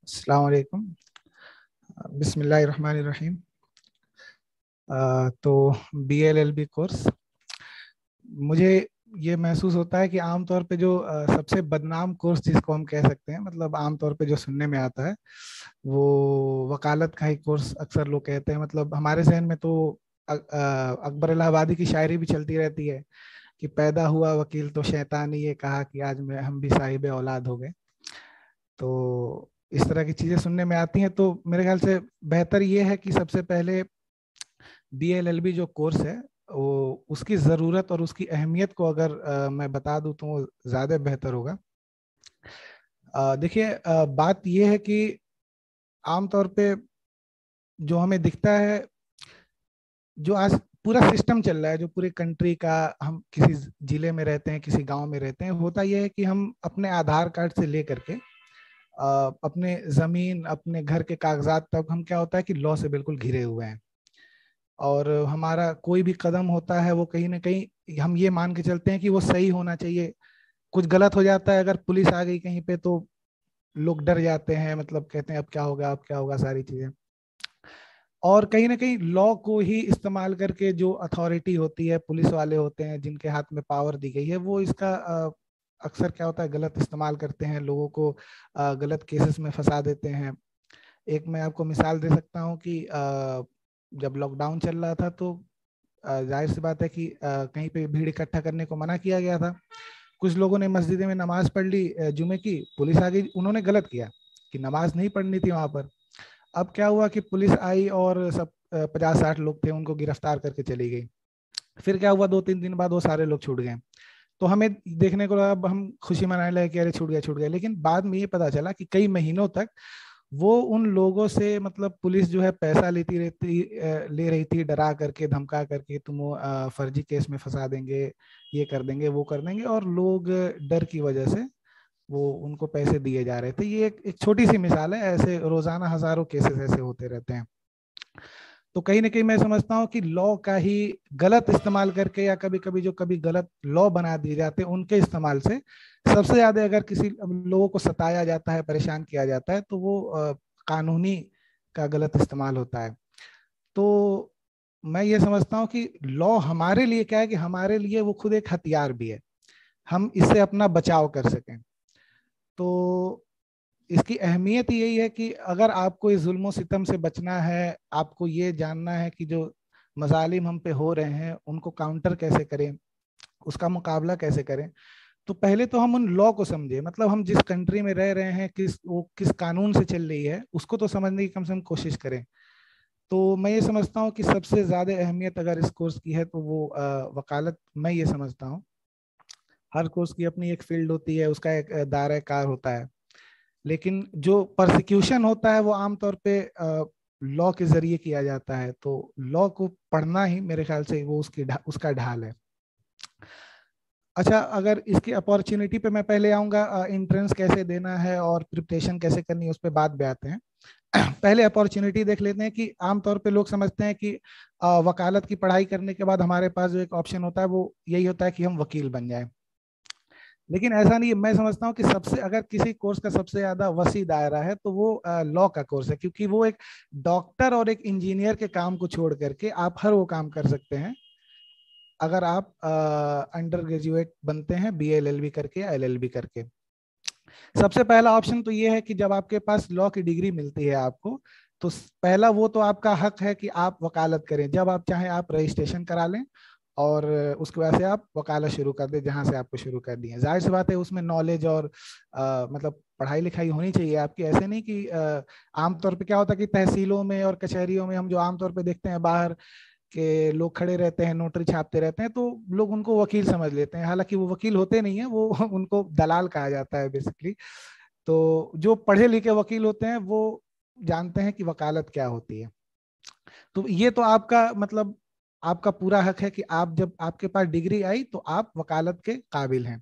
अस्सलाम वालेकुम। बिस्मिल्लाहिर्रहमानिर्रहीम। तो BLLB कोर्स, मुझे ये महसूस होता है कि आमतौर पे जो सबसे बदनाम कोर्स जिसको हम कह सकते हैं, मतलब आमतौर पे जो सुनने में आता है वो वकालत का ही कोर्स अक्सर लोग कहते हैं। मतलब हमारे जहन में तो अकबर इलाहाबादी की शायरी भी चलती रहती है कि पैदा हुआ वकील तो शैतान ही ये कहा कि आज मैं हम भी साहिब औलाद हो गए। तो इस तरह की चीजें सुनने में आती हैं, तो मेरे ख्याल से बेहतर ये है कि सबसे पहले BLLB जो कोर्स है वो उसकी ज़रूरत और उसकी अहमियत को अगर मैं बता दूं तो वो ज़्यादा बेहतर होगा। देखिए, बात ये है कि आमतौर पे जो हमें दिखता है, जो आज पूरा सिस्टम चल रहा है, जो पूरी कंट्री का, हम किसी जिले में रहते हैं, किसी गांव में रहते हैं, होता यह है कि हम अपने आधार कार्ड से लेकर के अपने जमीन, अपने घर के कागजात तक, हम क्या होता है कि लॉ से बिल्कुल घिरे हुए हैं। और हमारा कोई भी कदम होता है वो कहीं ना कहीं हम ये मान के चलते हैं कि वो सही होना चाहिए। कुछ गलत हो जाता है, अगर पुलिस आ गई कहीं पे तो लोग डर जाते हैं, मतलब कहते हैं अब क्या होगा, अब क्या होगा, सारी चीजें। और कहीं ना कहीं लॉ को ही इस्तेमाल करके जो अथॉरिटी होती है, पुलिस वाले होते हैं जिनके हाथ में पावर दी गई है, वो इसका अक्सर क्या होता है गलत इस्तेमाल करते हैं, लोगों को गलत केसेस में फंसा देते हैं। एक मैं आपको मिसाल दे सकता हूँ कि जब लॉकडाउन चल रहा था तो जाहिर सी बात है कि कहीं पे भीड़ इकट्ठा करने को मना किया गया था। कुछ लोगों ने मस्जिद में नमाज पढ़ ली जुमे की, पुलिस आ गई, उन्होंने गलत किया कि नमाज नहीं पढ़नी थी वहां पर। अब क्या हुआ कि पुलिस आई और सब 50-60 लोग थे उनको गिरफ्तार करके चली गई। फिर क्या हुआ, 2-3 दिन बाद वो सारे लोग छूट गए। तो हमें देखने को लगा, अब हम खुशी मनाने लगे कि अरे छूट गया छूट गया, लेकिन बाद में ये पता चला कि कई महीनों तक वो उन लोगों से, मतलब पुलिस जो है पैसा ले रही थी, डरा करके धमका करके, तुम वो फर्जी केस में फंसा देंगे, ये कर देंगे, वो कर देंगे, और लोग डर की वजह से वो उनको पैसे दिए जा रहे थे। ये एक छोटी सी मिसाल है, ऐसे रोजाना हजारों केसेस ऐसे होते रहते हैं। तो कहीं ना कहीं मैं समझता हूँ कि लॉ का ही गलत इस्तेमाल करके, या कभी कभी जो कभी गलत लॉ बना दिए जाते हैं उनके इस्तेमाल से सबसे ज्यादा अगर किसी लोगों को सताया जाता है, परेशान किया जाता है, तो वो कानूनी का गलत इस्तेमाल होता है। तो मैं ये समझता हूँ कि लॉ हमारे लिए क्या है कि हमारे लिए वो खुद एक हथियार भी है, हम इससे अपना बचाव कर सकें। तो इसकी अहमियत यही है कि अगर आपको इस जुल्म सितम से बचना है, आपको ये जानना है कि जो मजालिम हम पे हो रहे हैं उनको काउंटर कैसे करें, उसका मुकाबला कैसे करें, तो पहले तो हम उन लॉ को समझे, मतलब हम जिस कंट्री में रह रहे हैं, वो किस कानून से चल रही है, उसको तो समझने की कम से कम कोशिश करें। तो मैं ये समझता हूँ कि सबसे ज्यादा अहमियत अगर इस कोर्स की है तो वो वकालत, मैं ये समझता हूँ। हर कोर्स की अपनी एक फील्ड होती है, उसका एक दायरा कार होता है, लेकिन जो प्रोसिक्यूशन होता है वो आमतौर पे लॉ के जरिए किया जाता है। तो लॉ को पढ़ना ही मेरे ख्याल से वो उसका ढाल है। अच्छा, अगर इसकी अपॉर्चुनिटी पे मैं पहले आऊंगा, एंट्रेंस कैसे देना है और प्रिपरेशन कैसे करनी है उस पर बात पे आते हैं। पहले अपॉर्चुनिटी देख लेते हैं कि आमतौर पे लोग समझते हैं कि वकालत की पढ़ाई करने के बाद हमारे पास जो एक ऑप्शन होता है वो यही होता है कि हम वकील बन जाएं। लेकिन ऐसा नहीं है। मैं समझता हूँ कि सबसे, अगर किसी कोर्स का सबसे ज्यादा वसी दायरा है तो वो लॉ का कोर्स है, क्योंकि वो एक डॉक्टर और एक इंजीनियर के काम को छोड़ करके आप हर वो काम कर सकते हैं अगर आप अंडर ग्रेजुएट बनते हैं BLLB करके या LLB करके। सबसे पहला ऑप्शन तो ये है कि जब आपके पास लॉ की डिग्री मिलती है आपको, तो पहला वो तो आपका हक है कि आप वकालत करें, जब आप चाहें आप रजिस्ट्रेशन करा लें और उसके बाद से आप वकालत शुरू कर दें जहां से आपको शुरू कर दी है। जाहिर सी बात है उसमें नॉलेज और मतलब पढ़ाई लिखाई होनी चाहिए आपकी। ऐसे नहीं कि आमतौर पे क्या होता है कि तहसीलों में और कचहरियों में हम जो आमतौर पे देखते हैं बाहर के लोग खड़े रहते हैं, नोटरी छापते रहते हैं, तो लोग उनको वकील समझ लेते हैं, हालांकि वो वकील होते नहीं है, वो उनको दलाल कहा जाता है बेसिकली। तो जो पढ़े लिखे वकील होते हैं वो जानते हैं कि वकालत क्या होती है। तो ये तो आपका मतलब आपका पूरा हक है कि आप जब आपके पास डिग्री आई तो आप वकालत के काबिल हैं।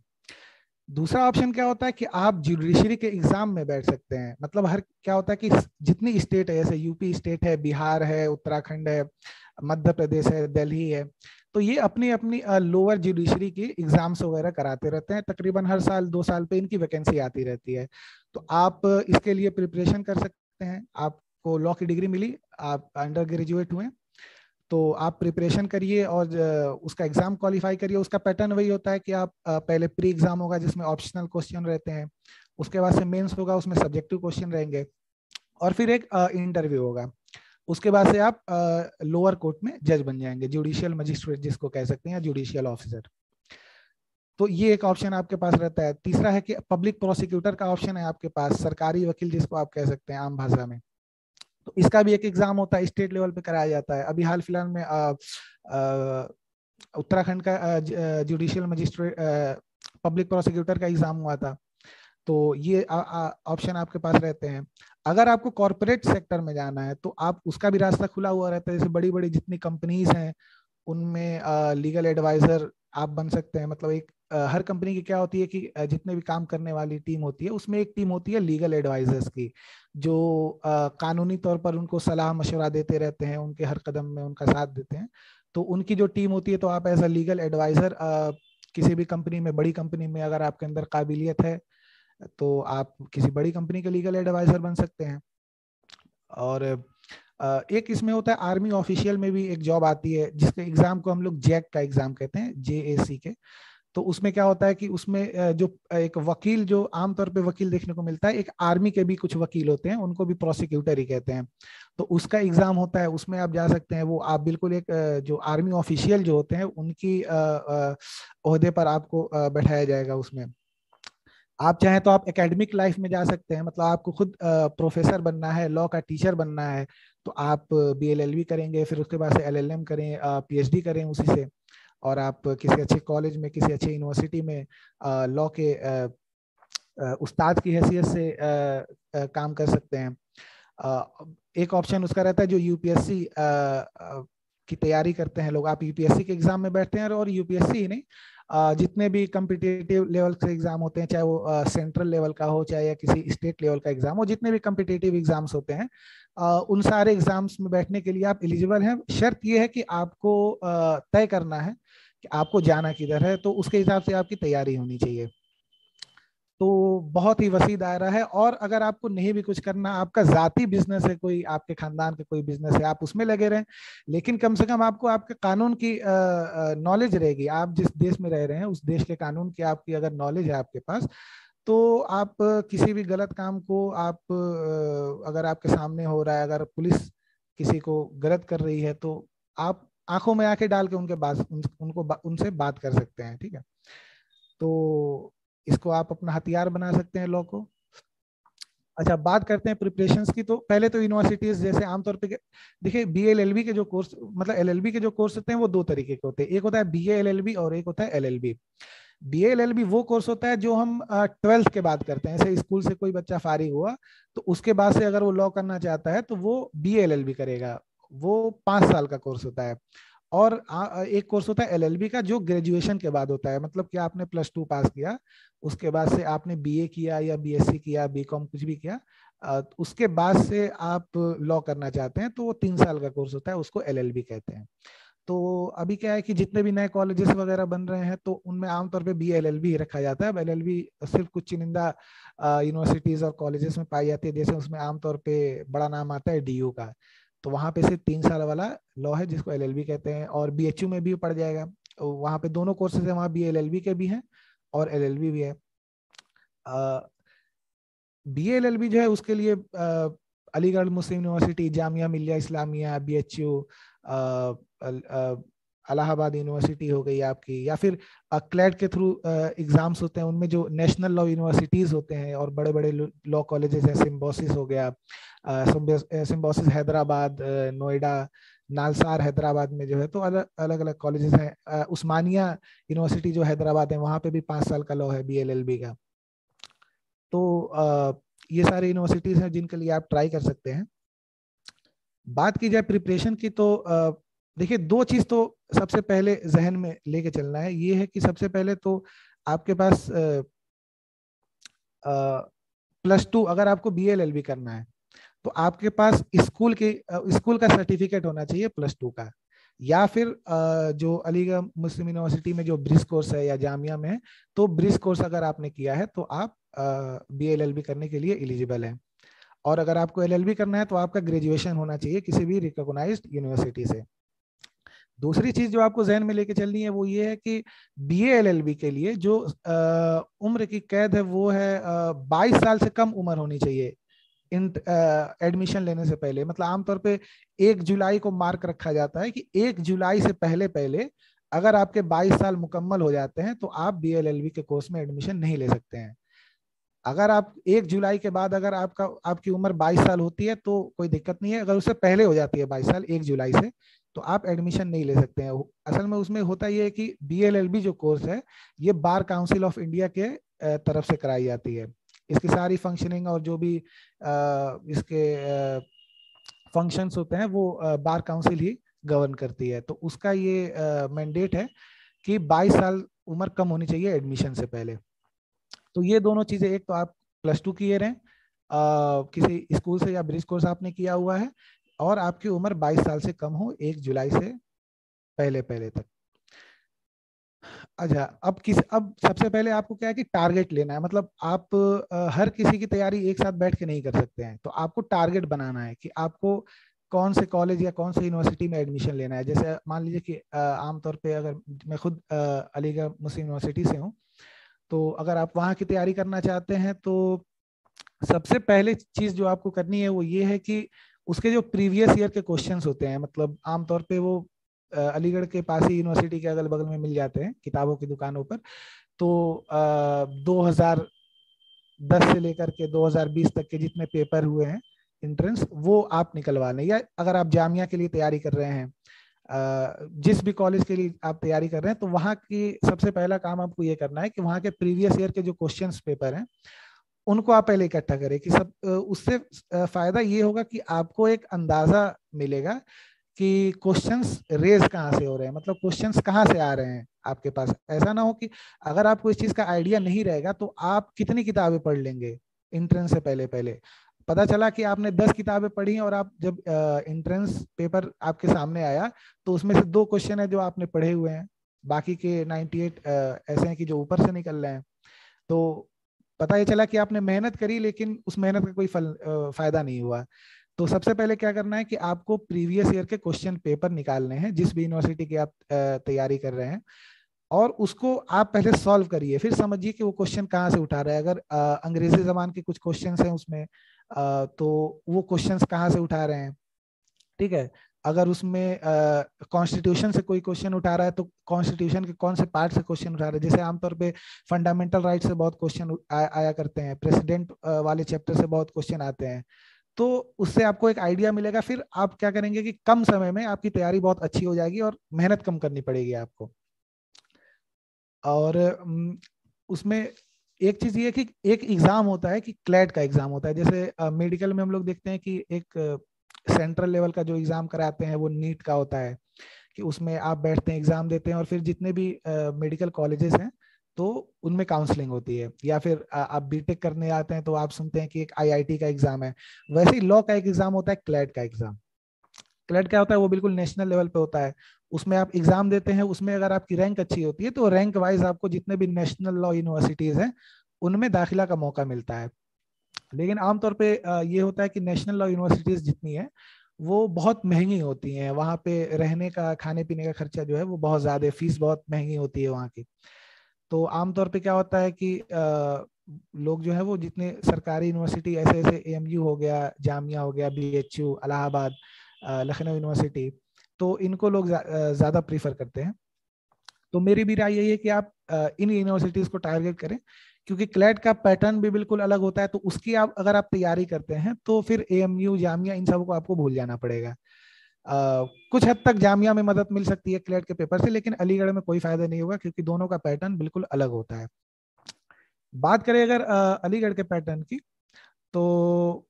दूसरा ऑप्शन क्या होता है कि आप जुडिशरी के एग्जाम में बैठ सकते हैं। मतलब हर क्या होता है कि जितनी स्टेट है, जैसे यूपी स्टेट है, बिहार है, उत्तराखंड है, मध्य प्रदेश है, दिल्ली है, तो ये अपनी अपनी लोअर जुडिशरी की एग्जाम्स वगैरह कराते रहते हैं, तकरीबन हर साल 2 साल पे इनकी वैकेंसी आती रहती है। तो आप इसके लिए प्रिपरेशन कर सकते हैं। आपको लॉ की डिग्री मिली, आप अंडर ग्रेजुएट हुए, तो आप प्रिपरेशन करिए और उसका एग्जाम क्वालिफाई करिए। उसका पैटर्न वही होता है कि आप पहले प्री एग्जाम होगा जिसमें ऑप्शनल क्वेश्चन रहते हैं, उसके बाद से मेंस होगा, उसमें सब्जेक्टिव क्वेश्चन रहेंगे, और फिर एक इंटरव्यू होगा। उसके बाद से आप लोअर कोर्ट में जज बन जाएंगे, जुडिशियल मजिस्ट्रेट जिसको कह सकते हैं, या जुडिशियल ऑफिसर। तो ये एक ऑप्शन आपके पास रहता है। तीसरा है कि पब्लिक प्रोसिक्यूटर का ऑप्शन है आपके पास, सरकारी वकील जिसको आप कह सकते हैं आम भाषा में। तो इसका भी एक एग्जाम होता है, स्टेट लेवल पे कराया जाता है। अभी हाल फिलहाल में उत्तराखंड का जुडिशियल मजिस्ट्रेट पब्लिक प्रोसिक्यूटर का एग्जाम हुआ था। तो ये ऑप्शन आपके पास रहते हैं। अगर आपको कॉर्पोरेट सेक्टर में जाना है तो आप उसका भी रास्ता खुला हुआ रहता है। जैसे बड़ी बड़ी जितनी कंपनीज हैं उनमें लीगल एडवाइजर आप बन सकते हैं। मतलब एक हर कंपनी की क्या होती है कि जितने भी काम करने वाली टीम होती है उसमें एक टीम होती है लीगल एडवाइजर्स की, जो कानूनी तौर पर उनको सलाह मशवरा देते रहते हैं, उनके हर कदम में उनका साथ देते हैं। तो उनकी जो टीम होती है, तो आप एज अ लीगल एडवाइजर किसी भी कंपनी में, बड़ी कंपनी में अगर आपके अंदर काबिलियत है तो आप किसी बड़ी कंपनी के लीगल एडवाइजर बन सकते हैं। और एक इसमें होता है आर्मी ऑफिशियल में भी एक जॉब आती है, जिसके एग्जाम को हम लोग जैक का एग्जाम कहते हैं, JAC के। तो उसमें क्या होता है कि उसमें जो एक वकील, जो आमतौर पे वकील देखने को मिलता है, एक आर्मी के भी कुछ वकील होते हैं, उनको भी प्रोसिक्यूटर ही कहते हैं। तो उसका एग्जाम होता है, उसमें आप जा सकते हैं। वो आप बिल्कुल एक जो आर्मी ऑफिशियल जो होते हैं उनकी ओहदे पर आपको बैठाया जाएगा उसमें। आप चाहें तो आप एकेडमिक लाइफ में जा सकते हैं, मतलब आपको खुद प्रोफेसर बनना है, लॉ का टीचर बनना है, तो आप BLLB करेंगे, फिर उसके बाद से LLM करें, PhD करें उसी से, और आप किसी अच्छे कॉलेज में, किसी अच्छे यूनिवर्सिटी में लॉ के उस्ताद की हैसियत से काम कर सकते हैं। एक ऑप्शन उसका रहता है जो UPSC की तैयारी करते हैं लोग। आप UPSC के एग्जाम में बैठते हैं, और UPSC ही नहीं, जितने भी कम्पिटिटिव लेवल के एग्जाम होते हैं, चाहे वो सेंट्रल लेवल का हो, चाहे या किसी स्टेट लेवल का एग्जाम हो, जितने भी कम्पिटिटिव एग्जाम्स होते हैं, उन सारे एग्जाम्स में बैठने के लिए आप एलिजिबल हैं। शर्त ये है कि आपको तय करना है कि आपको जाना किधर है, तो उसके हिसाब से आपकी तैयारी होनी चाहिए। तो बहुत ही वसी दायरा है। और अगर आपको नहीं भी कुछ करना, आपका जाती बिजनेस है, कोई आपके खानदान के कोई बिजनेस है, आप उसमें लगे रहें, लेकिन कम से कम आपको आपके कानून की नॉलेज रहेगी। आप जिस देश में रह रहे हैं उस देश के कानून की आपकी अगर नॉलेज है आपके पास, तो आप किसी भी गलत काम को आप अगर आपके सामने हो रहा है, अगर पुलिस किसी को गलत कर रही है, तो आप आंखों में आंखें डाल के उनके बात उनको उनसे बात कर सकते हैं। ठीक है, तो इसको आप अपना हथियार बना सकते हैं लॉ को। अच्छा, बात करते हैं प्रिपरेशंस की। तो पहले तो यूनिवर्सिटीज जैसे आमतौर पे देखिए, BA LLB के जो कोर्स, मतलब LLB के जो कोर्स होते हैं वो दो तरीके के होते हैं। एक होता है BA LLB और एक होता है LLB। BA LLB वो कोर्स होता है जो हम 12th के बाद करते हैं। जैसे स्कूल से कोई बच्चा फारिग हुआ तो उसके बाद से अगर वो लॉ करना चाहता है तो वो BA LLB करेगा। वो 5 साल का कोर्स होता है। और एक कोर्स होता है LLB का जो ग्रेजुएशन के बाद होता है। मतलब कि आपने +2 पास किया, उसके बाद से आपने BA किया या BSc किया, BCom कुछ भी किया, उसके बाद से आप लॉ करना चाहते हैं तो वो 3 साल का कोर्स होता है, उसको LLB कहते हैं। तो अभी क्या है कि जितने भी नए कॉलेजेस वगैरह बन रहे हैं तो उनमें आमतौर पे BA LLB ही रखा जाता है। अब LLB सिर्फ कुछ चुनिंदा यूनिवर्सिटीज और कॉलेजेस में पाई जाती है, जैसे उसमें आमतौर पे बड़ा नाम आता है DU का। तो वहाँ पे सिर्फ 3 साल वाला लॉ है जिसको LLB कहते हैं। और BHU में भी पड़ जाएगा, तो वहाँ पे दोनों कोर्सेज है, वहाँ BA LLB के भी हैं और LLB भी है। BA LLB जो है उसके लिए अलीगढ़ मुस्लिम university, Jamia Millia Islamia, BHU, Allahabad university हो गई आपकी, या फिर क्लैट के थ्रू एग्जाम्स होते हैं, उनमें जो नेशनल लॉ यूनिवर्सिटीज होते हैं और बड़े बड़े लॉ कॉलेजेस हैं, सिम्बोसिस हो गया, सिम्बोसिस हैदराबाद, नोएडा, नालसार हैदराबाद में जो है, तो अलग अलग अलग कॉलेजेस हैं। उस्मानिया यूनिवर्सिटी जो हैदराबाद है, वहाँ पे भी 5 साल का लॉ है BA LLB का। तो ये सारे यूनिवर्सिटीज हैं जिनके लिए आप ट्राई कर सकते हैं। बात की जाए प्रिपरेशन की, तो देखिए, दो चीज तो सबसे पहले जहन में लेके चलना है। ये है कि सबसे पहले तो आपके पास +2, अगर आपको BA LLB करना है तो आपके पास स्कूल का सर्टिफिकेट होना चाहिए +2 का। या फिर जो अलीगढ़ मुस्लिम यूनिवर्सिटी में जो ब्रिज कोर्स है या जामिया में है, तो ब्रिज कोर्स अगर आपने किया है तो आप BA-LLB करने के लिए एलिजिबल है। और अगर आपको LLB करना है तो आपका ग्रेजुएशन होना चाहिए किसी भी रिकॉग्नाइज्ड यूनिवर्सिटी से। दूसरी चीज जो आपको जहन में लेके चलनी है वो ये है कि BA-LLB के लिए जो उम्र की कैद है वो है 22 साल से कम उम्र होनी चाहिए एडमिशन लेने से पहले। मतलब आमतौर पे 1 जुलाई को मार्क रखा जाता है कि 1 जुलाई से पहले पहले अगर आपके 22 साल मुकम्मल हो जाते हैं तो आप BA-LLB के कोर्स में एडमिशन नहीं ले सकते हैं। अगर आप 1 जुलाई के बाद अगर आपकी उम्र 22 साल होती है तो कोई दिक्कत नहीं है। अगर उससे पहले हो जाती है 22 साल 1 जुलाई से, तो आप एडमिशन नहीं ले सकते हैं। असल में उसमें होता ये है कि BA-LLB जो कोर्स है ये बार काउंसिल ऑफ इंडिया के तरफ से कराई जाती है। इसकी सारी फंक्शनिंग और जो भी इसके फंक्शंस होते हैं वो बार काउंसिल ही गवर्न करती है। तो उसका ये मैंडेट है कि 22 साल उम्र कम होनी चाहिए एडमिशन से पहले। तो ये दोनों चीजें, एक तो आप +2 किए रहें, किसी स्कूल से या ब्रिज कोर्स आपने किया हुआ है, और आपकी उम्र 22 साल से कम हो 1 जुलाई से पहले पहले तक। अच्छा, अब सबसे पहले आपको क्या है कि टारगेट लेना है। मतलब आप हर किसी की तैयारी एक साथ बैठ के नहीं कर सकते हैं, तो आपको टारगेट बनाना है कि आपको कौन से कॉलेज या कौन से यूनिवर्सिटी में एडमिशन लेना है। जैसे मान लीजिए कि आमतौर पे अगर मैं खुद अलीगढ़ मुस्लिम यूनिवर्सिटी से हूँ, तो अगर आप वहाँ की तैयारी करना चाहते हैं तो सबसे पहले चीज जो आपको करनी है वो ये है कि उसके जो प्रीवियस ईयर के क्वेश्चंस होते हैं, मतलब आमतौर पे वो अलीगढ़ के पास ही यूनिवर्सिटी के अगल बगल में मिल जाते हैं किताबों की दुकानों पर। तो 2010 से लेकर के 2020 तक के जितने पेपर हुए हैं एंट्रेंस, वो आप निकलवा लें। या अगर आप जामिया के लिए तैयारी कर रहे हैं, जिस भी कॉलेज के लिए आप तैयारी कर रहे हैं, तो वहाँ की सबसे पहला काम आपको ये करना है कि वहाँ के प्रीवियस ईयर के जो क्वेश्चंस पेपर हैं उनको आप पहले इकट्ठा करें। कि सब उससे फायदा ये होगा कि आपको एक अंदाजा मिलेगा कि क्वेश्चंस रेज कहाँ से हो रहे हैं, मतलब क्वेश्चंस कहाँ से आ रहे हैं आपके पास। ऐसा ना हो कि अगर आपको इस चीज का आइडिया नहीं रहेगा तो आप कितनी किताबें पढ़ लेंगे एंट्रेंस से पहले पहले। पता चला कि आपने 10 किताबें पढ़ी और आप जब एंट्रेंस पेपर आपके सामने आया तो उसमें से 2 क्वेश्चन है जो आपने पढ़े हुए हैं, बाकी के 98 ऐसे हैं कि जो ऊपर से निकल रहे हैं। तो पता ये चला कि आपने मेहनत करी लेकिन उस मेहनत का कोई फायदा नहीं हुआ। तो सबसे पहले क्या करना है कि आपको प्रीवियस ईयर के क्वेश्चन पेपर निकालने हैं जिस भी यूनिवर्सिटी की आप तैयारी कर रहे हैं, और उसको आप पहले सॉल्व करिए। फिर समझिए कि वो क्वेश्चन कहाँ से उठा रहा है। अगर अंग्रेजी जबान के कुछ क्वेश्चंस हैं उसमें, तो वो क्वेश्चंस कहाँ से उठा रहे हैं, ठीक है। अगर उसमें कॉन्स्टिट्यूशन से कोई क्वेश्चन उठा रहा है तो कॉन्स्टिट्यूशन के कौन से पार्ट से क्वेश्चन उठा रहा है। जैसे आमतौर पे फंडामेंटल राइट से बहुत क्वेश्चन आया करते हैं, प्रेसिडेंट वाले चैप्टर से बहुत क्वेश्चन आते हैं। तो उससे आपको एक आइडिया मिलेगा। फिर आप क्या करेंगे कि कम समय में आपकी तैयारी बहुत अच्छी हो जाएगी और मेहनत कम करनी पड़ेगी आपको। और उसमें एक चीज ये है कि एक एग्जाम होता है कि क्लैट का एग्जाम होता है। जैसे मेडिकल में हम लोग देखते हैं कि एक सेंट्रल लेवल का जो एग्जाम कराते हैं वो नीट का होता है, कि उसमें आप बैठते हैं एग्जाम देते हैं और फिर जितने भी मेडिकल कॉलेजेस हैं तो उनमें काउंसलिंग होती है। या फिर आप बीटेक करने आते हैं तो आप सुनते हैं कि एक IIT का एग्जाम है। वैसे ही लॉ का एक एग्जाम होता है क्लैट का एग्जाम। क्लैट क्या होता है, वो बिल्कुल नेशनल लेवल पे होता है। उसमें आप एग्जाम देते हैं, उसमें अगर आपकी रैंक अच्छी होती है तो रैंक वाइज आपको जितने भी नेशनल लॉ यूनिवर्सिटीज हैं उनमें दाखिला का मौका मिलता है। लेकिन आमतौर पे ये होता है कि नेशनल लॉ यूनिवर्सिटीज जितनी है वो बहुत महंगी होती हैं। वहाँ पे रहने का खाने पीने का खर्चा जो है वो बहुत ज्यादा है, फीस बहुत महंगी होती है वहाँ की। तो आमतौर पे क्या होता है कि लोग जो है वो जितने सरकारी यूनिवर्सिटी ऐसे ऐसे AMU हो गया, जामिया हो गया, BHU, इलाहाबाद, लखनऊ यूनिवर्सिटी, तो इनको लोग ज्यादा प्रीफर करते हैं। तो मेरी भी राय यही है कि आप इन यूनिवर्सिटीज को टारगेट करें, क्योंकि क्लैट का पैटर्न भी बिल्कुल अलग होता है। तो उसकी आप अगर आप तैयारी करते हैं तो फिर AMU, जामिया, इन सब को आपको भूल जाना पड़ेगा। कुछ हद तक जामिया में मदद मिल सकती है क्लैट के पेपर से, लेकिन अलीगढ़ में कोई फायदा नहीं होगा क्योंकि दोनों का पैटर्न बिल्कुल अलग होता है। बात करें अगर अलीगढ़ के पैटर्न की, तो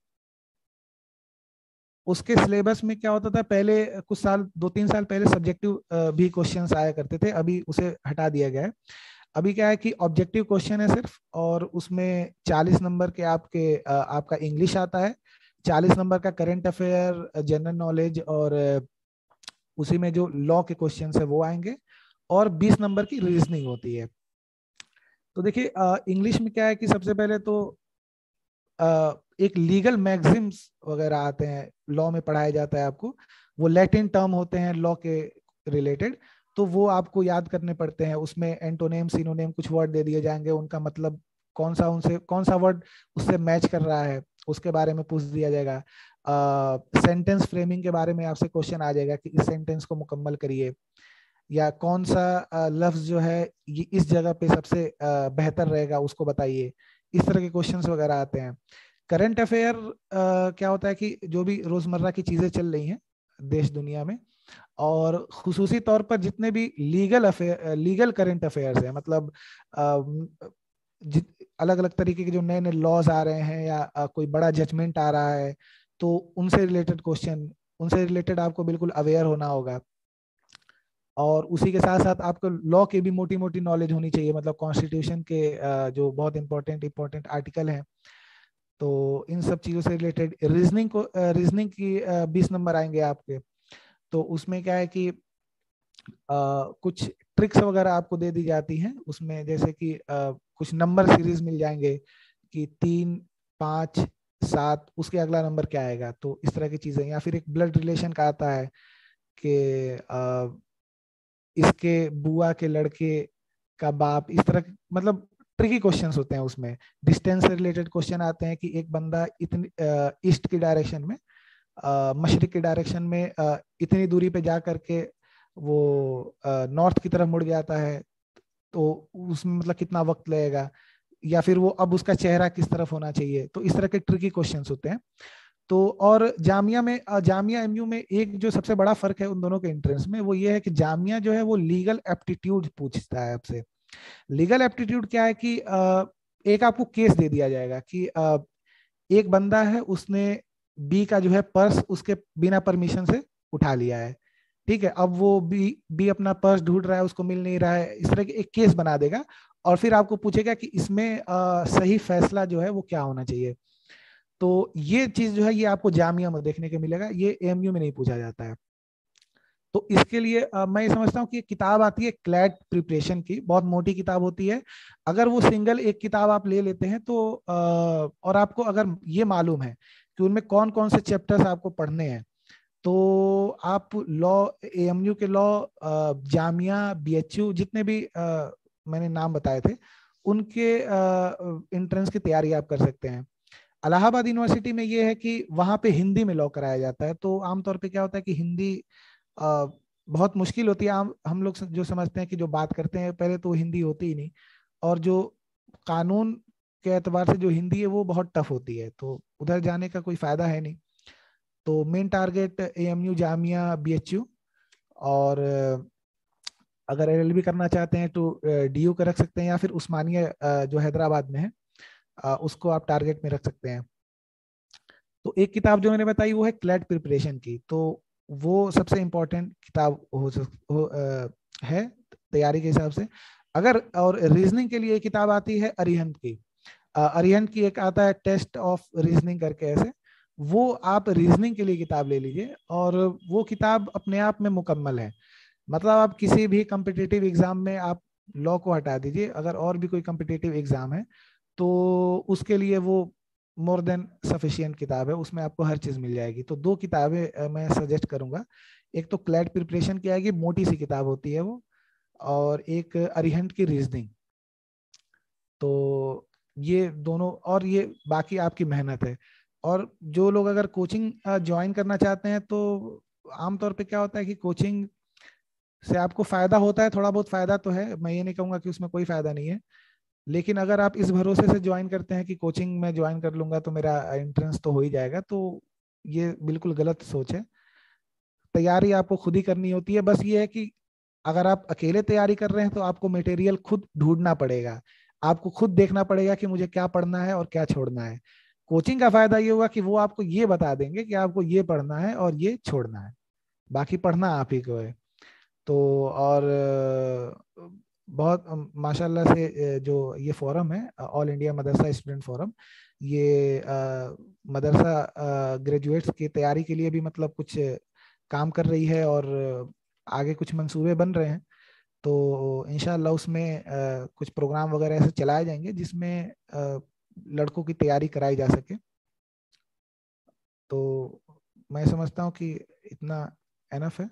उसके सिलेबस में क्या होता था, पहले कुछ साल 2-3 साल पहले सब्जेक्टिव भी क्वेश्चंस आया करते थे, अभी उसे हटा दिया गया है। अभी क्या है कि ऑब्जेक्टिव क्वेश्चन है सिर्फ, और उसमें 40 नंबर के आपका इंग्लिश आता है, 40 नंबर का करंट अफेयर, जनरल नॉलेज और उसी में जो लॉ के क्वेश्चन है वो आएंगे, और 20 नंबर की रीजनिंग होती है। तो देखिए इंग्लिश में क्या है कि सबसे पहले तो एक लीगल मैक्सिम्स वगैरह आते हैं, लॉ में पढ़ाया जाता है आपको, वो लैटिन टर्म होते हैं लॉ के रिलेटेड, तो वो आपको याद करने पड़ते हैं। उसमें एंटोनेम सिनोनेम कुछ वर्ड दे दिए जाएंगे, उनका मतलब कौन सा उनसे कौन सा वर्ड उससे मैच कर रहा है उसके बारे में पूछ दिया जाएगा। सेंटेंस फ्रेमिंग के बारे में आपसे क्वेश्चन आ जाएगा कि इस सेंटेंस को मुकम्मल करिए, या कौन सा लफ्ज जो है ये इस जगह पे सबसे बेहतर रहेगा उसको बताइए। इस तरह के क्वेश्चंस वगैरह आते हैं। करंट अफेयर क्या होता है कि जो भी रोजमर्रा की चीजें चल रही हैं देश दुनिया में, और खुसूसी तौर पर जितने भी लीगल करंट अफेयर्स है, मतलब अलग अलग तरीके के जो नए नए लॉज आ रहे हैं, या कोई बड़ा जजमेंट आ रहा है, तो उनसे रिलेटेड क्वेश्चन, उनसे रिलेटेड आपको बिल्कुल अवेयर होना होगा। और उसी के साथ साथ आपको लॉ की भी मोटी मोटी नॉलेज होनी चाहिए, मतलब कॉन्स्टिट्यूशन के जो बहुत इंपॉर्टेंट इंपॉर्टेंट आर्टिकल हैं, तो इन सब चीज़ों से रिलेटेड रीजनिंग की 20 नंबर आएंगे आपके। तो उसमें क्या है कि कुछ ट्रिक्स वगैरह आपको दे दी जाती हैं उसमें, जैसे कि कुछ नंबर सीरीज मिल जाएंगे कि 3, 5, 7, उसके अगला नंबर क्या आएगा, तो इस तरह की चीजें। या फिर एक ब्लड रिलेशन का आता है कि इसके बुआ के लड़के का बाप, इस तरह मतलब ट्रिकी क्वेश्चंस होते हैं उसमें। डिस्टेंस से रिलेटेड क्वेश्चन आते हैं कि एक बंदा इतनी ईस्ट की डायरेक्शन में, मशरिक की डायरेक्शन में इतनी दूरी पे जा करके वो नॉर्थ की तरफ मुड़ जाता है, तो उसमें मतलब कितना वक्त लगेगा, या फिर वो अब उसका चेहरा किस तरफ होना चाहिए। तो इस तरह के ट्रिकी क्वेश्चंस होते हैं। तो और जामिया एमयू में एक जो सबसे बड़ा फर्क है उन दोनों के एंट्रेंस में, वो ये है कि जामिया जो है वो लीगल एप्टीट्यूड पूछता है आपसे। लीगल एप्टीट्यूड क्या है कि एक आपको केस दे दिया जाएगा कि एक बंदा है, उसने बी का जो है पर्स उसके बिना परमिशन से उठा लिया है। ठीक है, अब वो बी अपना पर्स ढूंढ रहा है, उसको मिल नहीं रहा है, इस तरह के एक केस बना देगा, और फिर आपको पूछेगा कि इसमें सही फैसला जो है वो क्या होना चाहिए। तो ये चीज जो है ये आपको जामिया में देखने को मिलेगा, ये एएमयू में नहीं पूछा जाता है। तो इसके लिए मैं ये समझता हूँ कि एक किताब आती है क्लैट प्रिपरेशन की, बहुत मोटी किताब होती है। अगर वो सिंगल एक किताब आप ले लेते हैं तो और आपको अगर ये मालूम है कि उनमें कौन कौन से चैप्टर्स आपको पढ़ने हैं, तो आप लॉ, एएमयू के लॉ, जामिया, बीएचयू, जितने भी मैंने नाम बताए थे, उनके एंट्रेंस की तैयारी आप कर सकते हैं। इलाहाबाद यूनिवर्सिटी में ये है कि वहाँ पे हिंदी में लॉ कराया जाता है, तो आमतौर पे क्या होता है कि हिंदी अ, बहुत मुश्किल होती है। हम लोग जो समझते हैं कि जो बात करते हैं पहले तो हिंदी होती ही नहीं, और जो कानून के एतबार से जो हिंदी है वो बहुत टफ होती है, तो उधर जाने का कोई फायदा है नहीं। तो main target AMU, Jamia, BHU, और अगर एलएलबी करना चाहते हैं तो डीयू का रख सकते हैं, या फिर उस्मानिया जो हैदराबाद में है उसको आप टारगेट में रख सकते हैं। तो एक किताब जो मैंने बताई वो है क्लैट प्रिपरेशन की, तो वो सबसे इम्पोर्टेंट किताब है तैयारी के हिसाब से। अगर और रीजनिंग के लिए एक किताब आती है अरिहंत की, अरिहंत की एक आता है टेस्ट ऑफ रीजनिंग करके ऐसे, वो आप रीजनिंग के लिए किताब ले लीजिए, और वो किताब अपने आप में मुकम्मल है। मतलब आप किसी भी कम्पिटिटिव एग्जाम में, आप लॉ को हटा दीजिए, अगर और भी कोई कम्पिटिटिव एग्जाम है तो उसके लिए वो मोर देन सफिशियंट किताब है, उसमें आपको हर चीज मिल जाएगी। तो दो किताबें मैं सजेस्ट करूंगा। एक तो क्लैट प्रिपरेशन की आएगी, मोटी सी किताब होती है वो, और एक अरिहंत की रीजनिंग। तो ये दोनों, और ये बाकी आपकी मेहनत है। और जो लोग अगर कोचिंग ज्वाइन करना चाहते हैं, तो आमतौर पे क्या होता है कि कोचिंग से आपको फायदा होता है, थोड़ा बहुत फायदा तो है, मैं ये नहीं कहूंगा कि उसमें कोई फायदा नहीं है। लेकिन अगर आप इस भरोसे से ज्वाइन करते हैं कि कोचिंग में ज्वाइन कर लूंगा तो मेरा एंट्रेंस तो हो ही जाएगा, तो ये बिल्कुल गलत सोच है। तैयारी आपको खुद ही करनी होती है। बस ये है कि अगर आप अकेले तैयारी कर रहे हैं तो आपको मटेरियल खुद ढूंढना पड़ेगा, आपको खुद देखना पड़ेगा कि मुझे क्या पढ़ना है और क्या छोड़ना है। कोचिंग का फायदा ये होगा कि वो आपको ये बता देंगे कि आपको ये पढ़ना है और ये छोड़ना है, बाकी पढ़ना आप ही को है। तो और बहुत माशाल्लाह से जो ये फोरम है, ऑल इंडिया मदरसा स्टूडेंट फोरम, ये मदरसा ग्रेजुएट्स की तैयारी के लिए भी मतलब कुछ काम कर रही है और आगे कुछ मंसूबे बन रहे हैं। तो इंशाल्लाह उसमें कुछ प्रोग्राम वगैरह ऐसे चलाए जाएंगे जिसमें लड़कों की तैयारी कराई जा सके। तो मैं समझता हूँ कि इतना एनफ है।